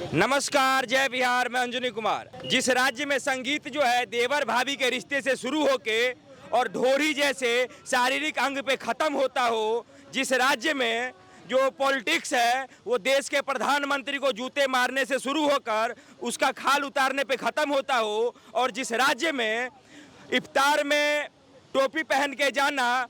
नमस्कार, जय बिहार। मैं अंजनी कुमार। जिस राज्य में संगीत जो है देवर भाभी के रिश्ते से शुरू होके और ढोरी जैसे शारीरिक अंग पे खत्म होता हो, जिस राज्य में जो पॉलिटिक्स है वो देश के प्रधानमंत्री को जूते मारने से शुरू होकर उसका खाल उतारने पे खत्म होता हो, और जिस राज्य में इफ्तार में टोपी पहन के जाना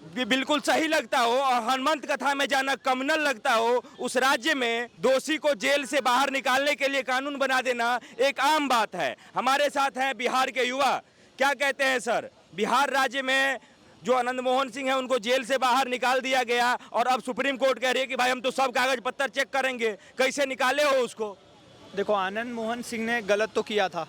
बिल्कुल सही लगता हो और हनुमंत कथा में जाना कम्युनल लगता हो, उस राज्य में दोषी को जेल से बाहर निकालने के लिए कानून बना देना एक आम बात है। हमारे साथ हैं बिहार के युवा। क्या कहते हैं सर, बिहार राज्य में जो आनंद मोहन सिंह है उनको जेल से बाहर निकाल दिया गया और अब सुप्रीम कोर्ट कह रही है कि भाई हम तो सब कागज पत्तर चेक करेंगे, कैसे निकाले हो उसको? देखो, आनंद मोहन सिंह ने गलत तो किया था,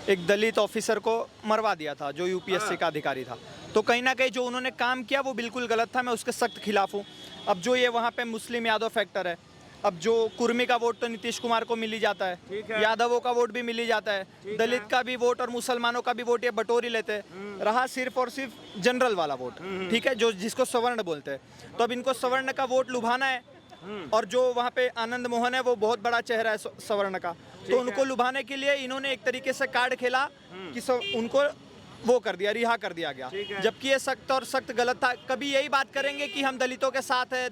एक दलित ऑफिसर को मरवा दिया था जो यूपीएससी का अधिकारी था, तो कहीं ना कहीं जो उन्होंने काम किया वो बिल्कुल गलत था। मैं उसके सख्त खिलाफ हूँ। अब जो ये वहाँ पे मुस्लिम यादव फैक्टर है, अब जो कुर्मी का वोट तो नीतीश कुमार को मिल ही जाता है, यादवों का वोट भी मिल ही जाता है, दलित का भी वोट और मुसलमानों का भी वोट ये बटोर ही लेते हैं। रहा सिर्फ और सिर्फ जनरल वाला वोट, ठीक है, जो जिसको सवर्ण बोलते हैं। तो अब इनको सवर्ण का वोट लुभाना है, और जो वहाँ पे आनंद मोहन है वो बहुत बड़ा चेहरा है सवर्ण का, तो उनको लुभाने के लिए इन्होंने एक तरीके से कार्ड खेला कि उनको वो कर दिया, रिहा कर दिया गया, जबकि ये सख्त और सख्त गलत था। कभी यही बात करेंगे कि हम दलितों के साथ है,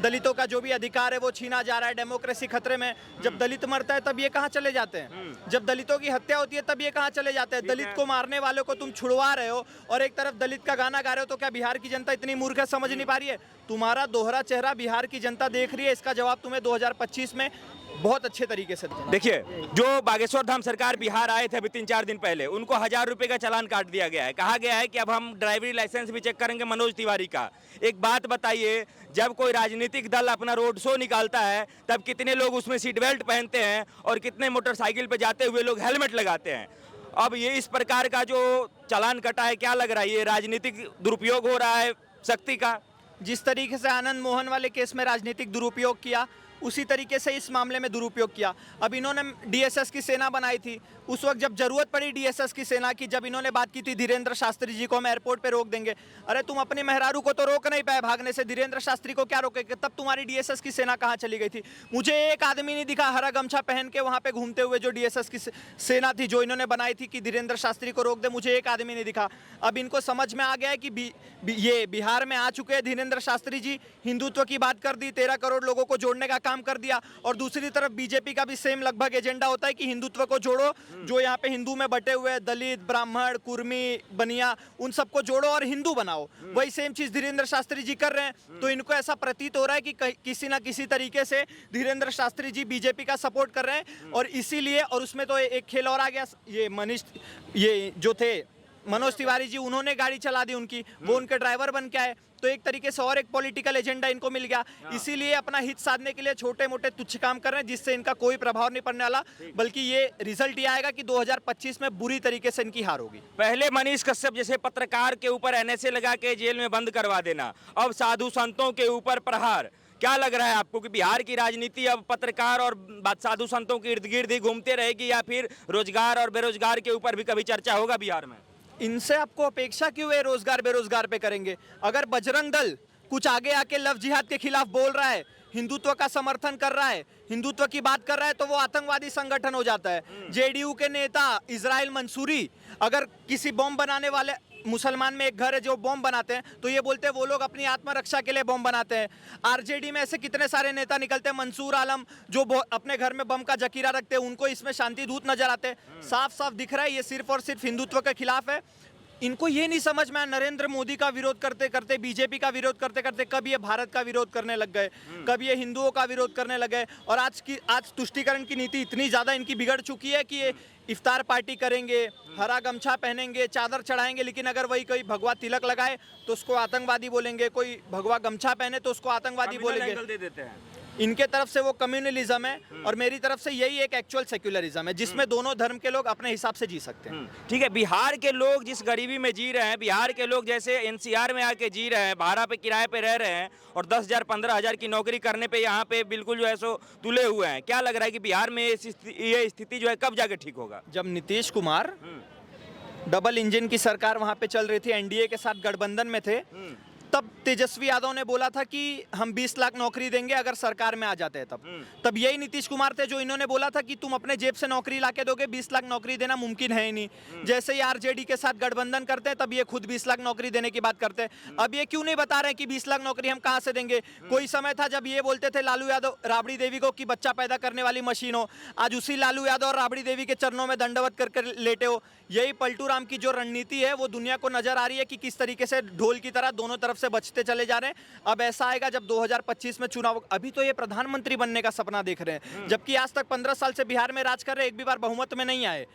दलितों का जो भी अधिकार है वो छीना जा रहा है, डेमोक्रेसी खतरे में। जब दलित मरता है तब ये कहाँ चले जाते हैं? जब दलितों की हत्या होती है तब ये कहाँ चले जाते हैं? दलित को मारने वालों को तुम छुड़वा रहे हो और एक तरफ दलित का गाना गा रहे हो, तो क्या बिहार की जनता इतनी मूर्ख है, समझ नहीं पा रही है? तुम्हारा दोहरा चेहरा बिहार की जनता देख रही है, इसका जवाब तुम्हें 2025 में बहुत अच्छे तरीके से देखिए, जो बागेश्वर धाम सरकार बिहार आए थे अभी 3-4 दिन पहले, उनको 1000 रुपए का चालान काट दिया गया है। कहा गया है कि अब हम ड्राइवरी लाइसेंस भी चेक करेंगे मनोज तिवारी का। एक बात बताइए, जब कोई राजनीतिक दल अपना रोड शो निकालता है तब कितने लोग उसमें सीट बेल्ट पहनते हैं और कितने मोटरसाइकिल पे जाते हुए लोग हेलमेट लगाते हैं? अब ये इस प्रकार का जो चालान कटा है, क्या लग रहा है ये राजनीतिक दुरुपयोग हो रहा है शक्ति का? जिस तरीके से आनंद मोहन वाले केस में राजनीतिक दुरुपयोग किया, उसी तरीके से इस मामले में दुरुपयोग किया। अब इन्होंने डीएसएस की सेना बनाई थी, उस वक्त जब जरूरत पड़ी डीएसएस की सेना की, जब इन्होंने बात की थी धीरेन्द्र शास्त्री जी को हम एयरपोर्ट पे रोक देंगे। अरे तुम अपनी मेहरारू को तो रोक नहीं पाए भागने से, धीरेन्द्र शास्त्री को क्या रोकेंगे? तब तुम्हारी डीएसएस की सेना कहाँ चली गई थी? मुझे एक आदमी नहीं दिखा हरा गमछा पहन के वहाँ पे घूमते हुए, जो डीएसएस की सेना थी जो इन्होंने बनाई थी कि धीरेन्द्र शास्त्री को रोक दे, मुझे एक आदमी नहीं दिखा। अब इनको समझ में आ गया है कि ये बिहार में आ चुके हैं धीरेन्द्र शास्त्री जी, हिंदुत्व की बात कर दी, 13 करोड़ लोगों को जोड़ने का काम कर दिया, और दूसरी तरफ बीजेपी का भी सेम लगभग एजेंडा होता है कि हिंदुत्व को जोड़ो, जो यहाँ पे हिंदू में बटे हुए दलित, ब्राह्मण, कुर्मी, बनिया, उन सबको जोड़ो और हिंदू बनाओ। वही सेम चीज धीरेन्द्र शास्त्री जी कर रहे हैं। तो इनको ऐसा प्रतीत हो रहा है कि किसी ना किसी तरीके से धीरेन्द्र शास्त्री जी बीजेपी का सपोर्ट कर रहे हैं, और इसीलिए, और उसमें तो एक खेल और आ गया, ये जो थे मनोज तिवारी जी, उन्होंने गाड़ी चला दी उनकी, वो उनके ड्राइवर बन के आए, तो एक तरीके से और एक पॉलिटिकल एजेंडा इनको मिल गया। इसीलिए अपना हित साधने के लिए छोटे मोटे तुच्छ काम कर रहे हैं, जिससे इनका कोई प्रभाव नहीं पड़ने वाला, बल्कि ये रिजल्ट ये आएगा कि 2025 में बुरी तरीके से इनकी हार होगी। पहले मनीष कश्यप जैसे पत्रकार के ऊपर एनएसए लगा के जेल में बंद करवा देना, अब साधु संतों के ऊपर प्रहार। क्या लग रहा है आपको कि बिहार की राजनीति अब पत्रकार और साधु संतों के इर्द गिर्द ही घूमते रहेगी, या फिर रोजगार और बेरोजगार के ऊपर भी कभी चर्चा होगा बिहार में? इनसे आपको अपेक्षा क्यों है रोजगार बेरोजगार पे करेंगे? अगर बजरंग दल कुछ आगे आके लव जिहाद के खिलाफ बोल रहा है, हिंदुत्व का समर्थन कर रहा है, हिंदुत्व की बात कर रहा है, तो वो आतंकवादी संगठन हो जाता है। जेडीयू के नेता इजराइल मंसूरी अगर किसी बॉम्ब बनाने वाले, मुसलमान में एक घर है जो बॉम्ब बनाते हैं, तो ये बोलते हैं वो लोग अपनी आत्मरक्षा के लिए बॉम्ब बनाते हैं। आरजेडी में ऐसे कितने सारे नेता निकलते हैं, मंसूर आलम जो अपने घर में बम का जखीरा रखते हैं, उनको इसमें शांति दूत नजर आते हैं। साफ साफ दिख रहा है ये सिर्फ और सिर्फ हिंदुत्व के खिलाफ है। इनको ये नहीं समझ में आया, नरेंद्र मोदी का विरोध करते करते, बीजेपी का विरोध करते करते कब ये भारत का विरोध करने लग गए, कब ये हिंदुओं का विरोध करने लग गए। और आज तुष्टीकरण की नीति इतनी ज़्यादा इनकी बिगड़ चुकी है कि ये इफ्तार पार्टी करेंगे, हरा गमछा पहनेंगे, चादर चढ़ाएंगे, लेकिन अगर वही कोई भगवा तिलक लगाए तो उसको आतंकवादी बोलेंगे, कोई भगवा गमछा पहने तो उसको आतंकवादी बोलेंगे। दे देते हैं। इनके तरफ से वो कम्युनलिज्म है और मेरी तरफ से यही एक एक्चुअल सेक्युलरिज्म है, जिसमें दोनों धर्म के लोग अपने हिसाब से जी सकते हैं। ठीक है, बिहार के लोग जिस गरीबी में जी रहे हैं, बिहार के लोग जैसे एनसीआर में आके जी रहे हैं, भाड़ा पे किराए पे रह रहे हैं और 10,000 15,000 की नौकरी करने पे यहाँ पे बिल्कुल जो है सो तुले हुए हैं, क्या लग रहा है कि बिहार में ये स्थिति जो है कब जाके ठीक होगा? जब नीतीश कुमार डबल इंजन की सरकार वहाँ पे चल रही थी, एनडीए के साथ गठबंधन में थे, तब तेजस्वी यादव ने बोला था कि हम 20 लाख नौकरी देंगे अगर सरकार में आ जाते हैं। तब यही नीतीश कुमार थे जो इन्होंने बोला था कि तुम अपने जेब से नौकरी लाके दोगे, 20 लाख नौकरी देना मुमकिन है ही नहीं। जैसे ही आरजेडी के साथ गठबंधन करते हैं तब ये खुद 20 लाख नौकरी देने की बात करते हैं। अब ये क्यों नहीं बता रहे कि 20 लाख नौकरी हम कहां से देंगे? कोई समय था जब ये बोलते थे लालू यादव राबड़ी देवी को कि बच्चा पैदा करने वाली मशीन हो। आज उसी लालू यादव और राबड़ी देवी के चरणों में दंडवत कर लेटे हो। यही पलटू राम की जो रणनीति है वो दुनिया को नजर आ रही है कि किस तरीके से ढोल की तरह दोनों तरफ से बचते चले जा रहे हैं। अब ऐसा आएगा जब 2025 में चुनाव, अभी तो ये प्रधानमंत्री बनने का सपना देख रहे हैं, जबकि आज तक 15 साल से बिहार में राज कर रहे, एक भी बार बहुमत में नहीं आए।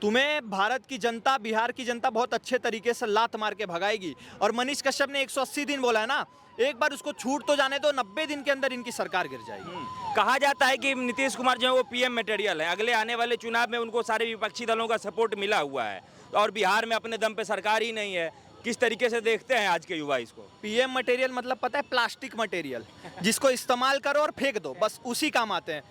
तुम्हें भारत की जनता, बिहार की जनता बहुत अच्छे तरीके से लात मार के भगाएगी। और मनीष कश्यप ने 180 दिन बोला है ना, एक बार उसको छूट तो जाने दो, 90 दिन के अंदर इनकी सरकार गिर जाएगी। कहा जाता है कि नीतीश कुमार जो है वो पीएम मटेरियल है, अगले आने वाले चुनाव में उनको सारे विपक्षी दलों का सपोर्ट मिला हुआ है और बिहार में अपने दम पे सरकार ही नहीं है। किस तरीके से देखते हैं आज के युवा इसको? पीएम मटेरियल मतलब पता है? प्लास्टिक मटेरियल, जिसको इस्तेमाल करो और फेंक दो, बस उसी काम आते हैं।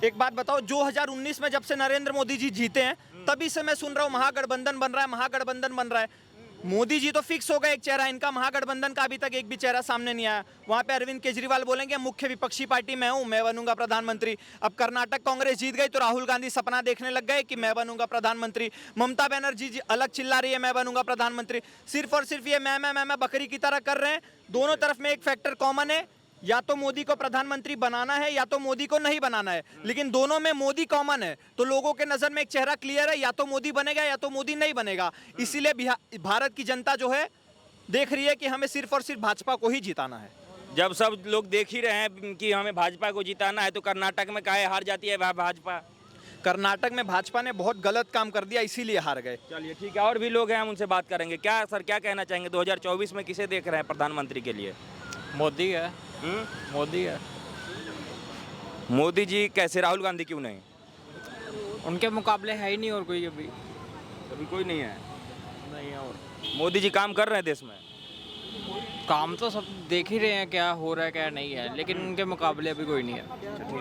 एक बात बताओ, 2019 में जब से नरेंद्र मोदी जी जीते हैं तभी से मैं सुन रहा हूँ महागठबंधन बन रहा है, महागठबंधन बन रहा है। मोदी जी तो फिक्स हो गए एक चेहरा, इनका महागठबंधन का अभी तक एक भी चेहरा सामने नहीं आया। वहाँ पे अरविंद केजरीवाल बोलेंगे मुख्य विपक्षी पार्टी मैं हूँ, मैं बनूंगा प्रधानमंत्री। अब कर्नाटक कांग्रेस जीत गई तो राहुल गांधी सपना देखने लग गए कि मैं बनूंगा प्रधानमंत्री। ममता बनर्जी जी अलग चिल्ला रही है मैं बनूंगा प्रधानमंत्री। सिर्फ और सिर्फ ये मैं बकरी की तरह कर रहे हैं। दोनों तरफ में एक फैक्टर कॉमन है, या तो मोदी को प्रधानमंत्री बनाना है या तो मोदी को नहीं बनाना है, लेकिन दोनों में मोदी कॉमन है। तो लोगों के नजर में एक चेहरा क्लियर है, या तो मोदी बनेगा या तो मोदी नहीं बनेगा। इसीलिए भारत की जनता जो है देख रही है कि हमें सिर्फ और सिर्फ भाजपा को ही जिताना है। जब सब लोग देख ही रहे हैं कि हमें भाजपा को जिताना है, तो कर्नाटक में काहे हार जाती है भाजपा? कर्नाटक में भाजपा ने बहुत गलत काम कर दिया, इसीलिए हार गए। चलिए ठीक है, और भी लोग हैं, हम उनसे बात करेंगे। क्या सर, क्या कहना चाहेंगे? 2024 में किसे देख रहे हैं प्रधानमंत्री के लिए? मोदी है। मोदी है। मोदी जी कैसे? राहुल गांधी क्यों नहीं? उनके मुकाबले है ही नहीं और कोई अभी। अभी कोई नहीं है। नहीं है और मोदी जी काम कर रहे हैं देश में? काम तो सब देख ही रहे हैं क्या हो रहा है क्या नहीं है, लेकिन उनके मुकाबले अभी कोई नहीं है।